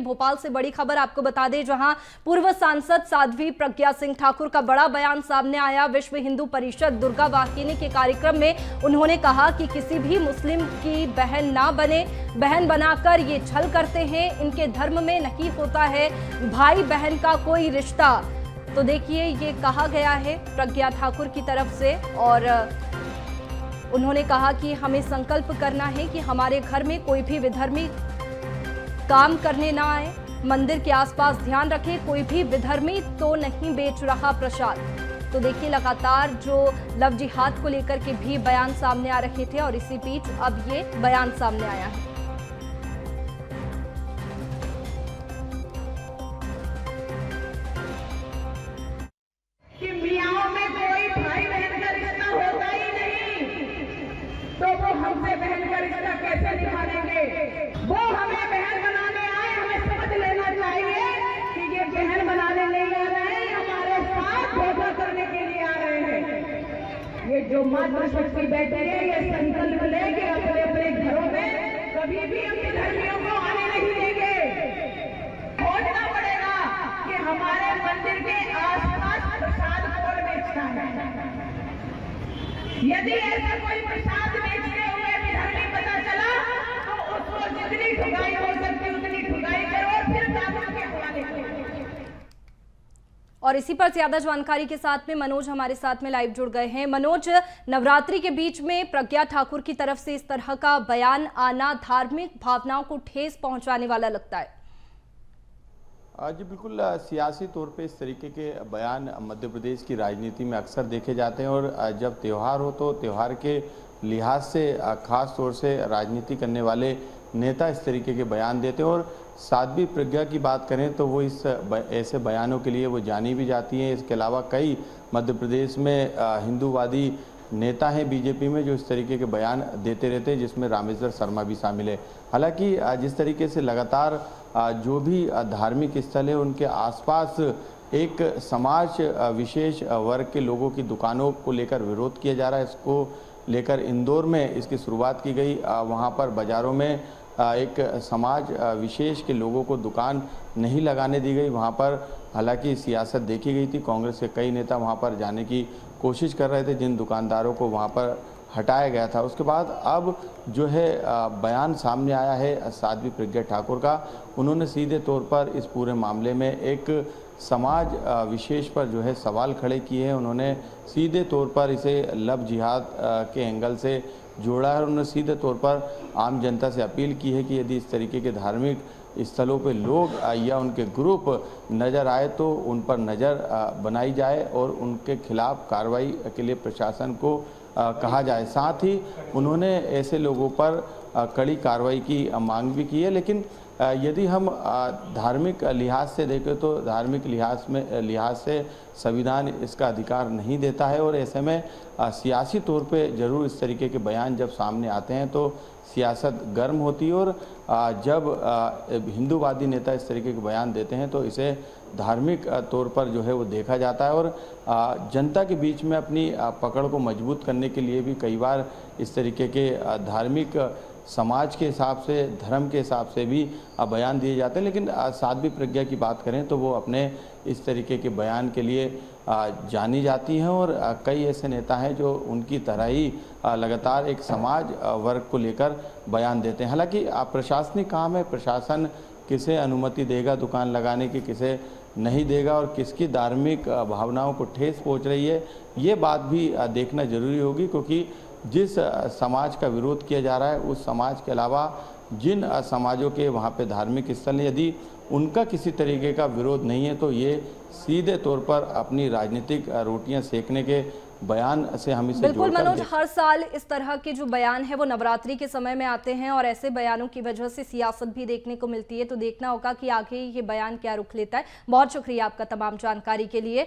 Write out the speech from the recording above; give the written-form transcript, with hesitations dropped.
भोपाल से बड़ी खबर आपको बता दें, जहां पूर्व सांसद साध्वी प्रज्ञा सिंह ठाकुर का बड़ा बयान सामने आया। विश्व हिंदू परिषद दुर्गा वाहिनी के कार्यक्रम में उन्होंने कहा कि किसी भी मुस्लिम की बहन ना बने, बहन बनाकर ये छल करते हैं। इनके धर्म में नहीं होता है भाई बहन का कोई रिश्ता। तो देखिए, ये कहा गया है प्रज्ञा ठाकुर की तरफ से, और उन्होंने कहा कि हमें संकल्प करना है कि हमारे घर में कोई भी विधर्मी काम करने ना आए। मंदिर के आसपास ध्यान रखें, कोई भी विधर्मी तो नहीं बेच रहा प्रसाद। तो देखिए, लगातार जो लव जिहाद को लेकर के भी बयान सामने आ रहे थे और इसी बीच अब ये बयान सामने आया है। तो वो हमसे बहन का रिश्ता कैसे निभाएंगे? वो हमें बहन बनाने आए, हमें समझ लेना चाहिए कि ये बहन बनाने नहीं आ रहे हैं, हमारे साथ धोखा करने के लिए आ रहे हैं। ये जो मातृशक्ति बैठी है, ये संकल्प ले कि अपने अपने घरों में कभी भी अपने धर्मियों को आने नहीं देंगे। खोजना पड़ेगा कि हमारे मंदिर के आसपास प्रसाद कौन बेचता है। यदि ऐसा कोई प्रसाद बेचते हुए विधर्मी पता चला तो उसको जितनी ठुकाई हो सकती उतनी ठुकाई करो और फिर कानून के हवाले करो। और इसी पर ज्यादा जानकारी के साथ में मनोज हमारे साथ में लाइव जुड़ गए हैं। मनोज, नवरात्रि के बीच में प्रज्ञा ठाकुर की तरफ से इस तरह का बयान आना धार्मिक भावनाओं को ठेस पहुंचाने वाला लगता है। जी बिल्कुल, सियासी तौर पे इस तरीके के बयान मध्य प्रदेश की राजनीति में अक्सर देखे जाते हैं, और जब त्यौहार हो तो त्यौहार के लिहाज से खास तौर से राजनीति करने वाले नेता इस तरीके के बयान देते हैं। और साध्वी प्रज्ञा की बात करें तो वो ऐसे बयानों के लिए वो जानी भी जाती हैं। इसके अलावा कई मध्य प्रदेश में हिंदूवादी नेता हैं बीजेपी में जो इस तरीके के बयान देते रहते हैं, जिसमें रामेश्वर शर्मा भी शामिल है। हालांकि जिस तरीके से लगातार जो भी धार्मिक स्थल है उनके आसपास एक समाज विशेष वर्ग के लोगों की दुकानों को लेकर विरोध किया जा रहा है, इसको लेकर इंदौर में इसकी शुरुआत की गई। वहाँ पर बाज़ारों में एक समाज विशेष के लोगों को दुकान नहीं लगाने दी गई। वहाँ पर हालांकि सियासत देखी गई थी, कांग्रेस के कई नेता वहाँ पर जाने की कोशिश कर रहे थे, जिन दुकानदारों को वहाँ पर हटाया गया था। उसके बाद अब जो है बयान सामने आया है साध्वी प्रज्ञा ठाकुर का। उन्होंने सीधे तौर पर इस पूरे मामले में एक समाज विशेष पर जो है सवाल खड़े किए हैं। उन्होंने सीधे तौर पर इसे लव जिहाद के एंगल से जोड़ा है। उन्होंने सीधे तौर पर आम जनता से अपील की है कि यदि इस तरीके के धार्मिक स्थलों पे लोग या उनके ग्रुप नज़र आए तो उन पर नज़र बनाई जाए और उनके खिलाफ कार्रवाई के लिए प्रशासन को कहा जाए। साथ ही उन्होंने ऐसे लोगों पर कड़ी कार्रवाई की मांग भी की है। लेकिन यदि हम धार्मिक लिहाज से देखें तो धार्मिक लिहाज से संविधान इसका अधिकार नहीं देता है, और ऐसे में सियासी तौर पे ज़रूर इस तरीके के बयान जब सामने आते हैं तो सियासत गर्म होती है। और जब हिंदूवादी नेता इस तरीके के बयान देते हैं तो इसे धार्मिक तौर पर जो है वो देखा जाता है, और जनता के बीच में अपनी पकड़ को मजबूत करने के लिए भी कई बार इस तरीके के धार्मिक समाज के हिसाब से, धर्म के हिसाब से भी बयान दिए जाते हैं। लेकिन साध्वी प्रज्ञा की बात करें तो वो अपने इस तरीके के बयान के लिए जानी जाती हैं, और कई ऐसे नेता हैं जो उनकी तरह ही लगातार एक समाज वर्ग को लेकर बयान देते हैं। हालांकि प्रशासनिक काम है, प्रशासन किसे अनुमति देगा दुकान लगाने की, किसे नहीं देगा, और किसकी धार्मिक भावनाओं को ठेस पहुंच रही है, ये बात भी देखना जरूरी होगी। क्योंकि जिस समाज का विरोध किया जा रहा है उस समाज के अलावा जिन समाजों के वहाँ पे धार्मिक स्थल, यदि उनका किसी तरीके का विरोध नहीं है तो ये सीधे तौर पर अपनी राजनीतिक रोटियां सेकने के बयान से हम इसे बिल्कुल मनोज, हर साल इस तरह के जो बयान है वो नवरात्रि के समय में आते हैं, और ऐसे बयानों की वजह से सियासत भी देखने को मिलती है। तो देखना होगा कि आगे ये बयान क्या रुख लेता है। बहुत शुक्रिया आपका तमाम जानकारी के लिए।